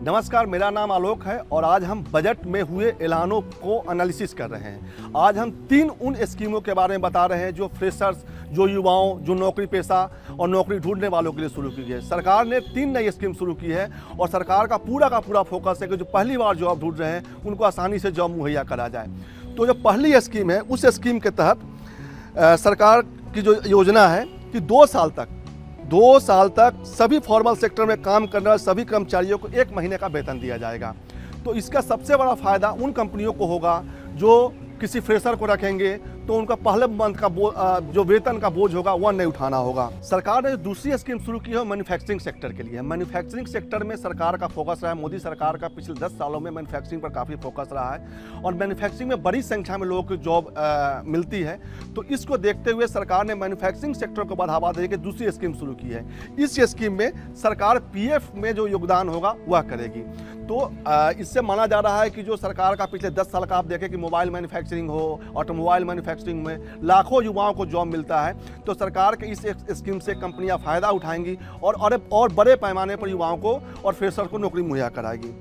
नमस्कार, मेरा नाम आलोक है और आज हम बजट में हुए ऐलानों को एनालिसिस कर रहे हैं। आज हम 3 उन स्कीमों के बारे में बता रहे हैं जो फ्रेशर्स, जो युवाओं, जो नौकरी पेशा और नौकरी ढूंढने वालों के लिए शुरू की है। सरकार ने 3 नई स्कीम शुरू की है और सरकार का पूरा फोकस है कि जो पहली बार जॉब ढूंढ रहे हैं उनको आसानी से जॉब मुहैया करा जाए। तो जो पहली स्कीम है उस स्कीम के तहत सरकार की जो योजना है कि 2 साल तक सभी फॉर्मल सेक्टर में काम करने वाले सभी कर्मचारियों को 1 महीने का वेतन दिया जाएगा। तो इसका सबसे बड़ा फायदा उन कंपनियों को होगा जो किसी फ्रेशर को रखेंगे तो उनका पहले मंथ का जो वेतन का बोझ होगा वह नहीं उठाना होगा। सरकार ने दूसरी स्कीम शुरू की है मैन्युफैक्चरिंग सेक्टर के लिए। मैन्युफैक्चरिंग सेक्टर में सरकार का फोकस रहा है, मोदी सरकार का पिछले 10 सालों में मैन्युफैक्चरिंग पर काफ़ी फोकस रहा है और मैन्युफैक्चरिंग में बड़ी संख्या में लोगों को जॉब मिलती है। तो इसको देखते हुए सरकार ने मैन्युफैक्चरिंग सेक्टर को बढ़ावा देने की दूसरी स्कीम शुरू की है। इस स्कीम में सरकार PF में जो योगदान होगा वह करेगी। तो इससे माना जा रहा है कि जो सरकार का पिछले 10 साल का आप देखें कि मोबाइल मैन्युफैक्चरिंग हो, ऑटोमोबाइल मैन्युफैक्चरिंग में लाखों युवाओं को जॉब मिलता है। तो सरकार के इस स्कीम से कंपनियां फ़ायदा उठाएंगी और बड़े पैमाने पर युवाओं को और फ्रेशर को नौकरी मुहैया कराएगी।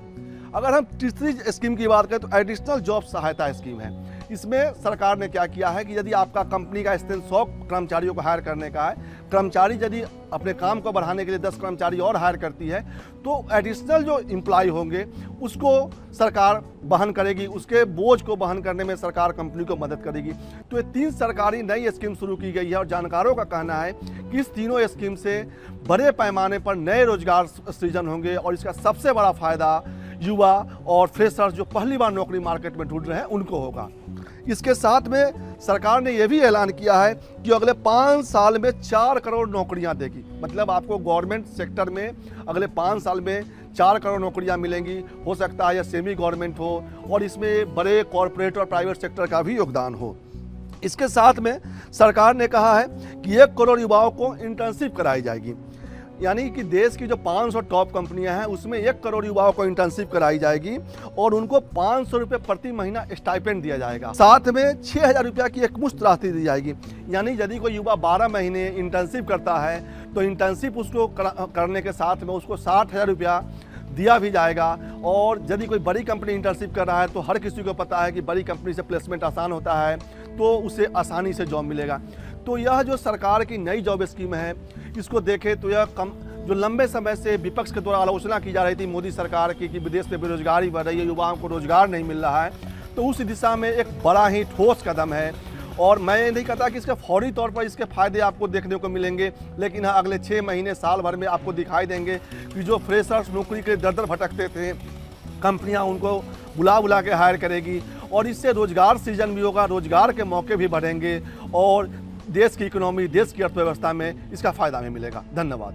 अगर हम तीसरी स्कीम की बात करें तो एडिशनल जॉब सहायता स्कीम है। इसमें सरकार ने क्या किया है कि यदि आपका कंपनी का स्ट्रेंथ 100 कर्मचारियों को हायर करने का है, कर्मचारी यदि अपने काम को बढ़ाने के लिए 10 कर्मचारी और हायर करती है तो एडिशनल जो एम्प्लॉय होंगे उसको सरकार वहन करेगी, उसके बोझ को वहन करने में सरकार कंपनी को मदद करेगी। तो ये 3 सरकारी नई स्कीम शुरू की गई है और जानकारों का कहना है कि इस तीनों स्कीम से बड़े पैमाने पर नए रोजगार सृजन होंगे और इसका सबसे बड़ा फायदा युवा और फ्रेशर्स जो पहली बार नौकरी मार्केट में ढूंढ रहे हैं उनको होगा। इसके साथ में सरकार ने यह भी ऐलान किया है कि अगले 5 साल में 4 करोड़ नौकरियां देगी। मतलब आपको गवर्नमेंट सेक्टर में अगले 5 साल में 4 करोड़ नौकरियां मिलेंगी। हो सकता है यह सेमी गवर्नमेंट हो और इसमें बड़े कॉरपोरेट और प्राइवेट सेक्टर का भी योगदान हो। इसके साथ में सरकार ने कहा है कि 1 करोड़ युवाओं को इंटर्नशिप कराई जाएगी। यानी कि देश की जो 500 टॉप कंपनियां हैं उसमें 1 करोड़ युवाओं को इंटर्नशिप कराई जाएगी और उनको 500 रुपये प्रति महीना स्टाइपेंड दिया जाएगा। साथ में 6000 रुपया की एक मुश्त राशि दी जाएगी। यानी यदि कोई युवा 12 महीने इंटर्नशिप करता है तो इंटर्नशिप उसको करने के साथ में उसको 60,000 रुपया दिया भी जाएगा। और यदि कोई बड़ी कंपनी इंटर्नशिप कर रहा है तो हर किसी को पता है कि बड़ी कंपनी से प्लेसमेंट आसान होता है तो उसे आसानी से जॉब मिलेगा। तो यह जो सरकार की नई जॉब स्कीम है इसको देखें तो यह जो लंबे समय से विपक्ष के द्वारा आलोचना की जा रही थी मोदी सरकार की कि विदेश में बेरोजगारी बढ़ रही है, युवाओं को रोजगार नहीं मिल रहा है, तो उस दिशा में एक बड़ा ही ठोस कदम है। और मैं ये नहीं कहता कि इसके फौरी तौर पर इसके फायदे आपको देखने को मिलेंगे, लेकिन हाँ अगले 6 महीने साल भर में आपको दिखाई देंगे कि जो फ्रेशर्स नौकरी के दर भटकते थे कंपनियां उनको बुला के हायर करेगी और इससे रोजगार सृजन भी होगा, रोजगार के मौके भी बढ़ेंगे और देश की इकोनॉमी, देश की अर्थव्यवस्था में इसका फायदा हमें मिलेगा। धन्यवाद।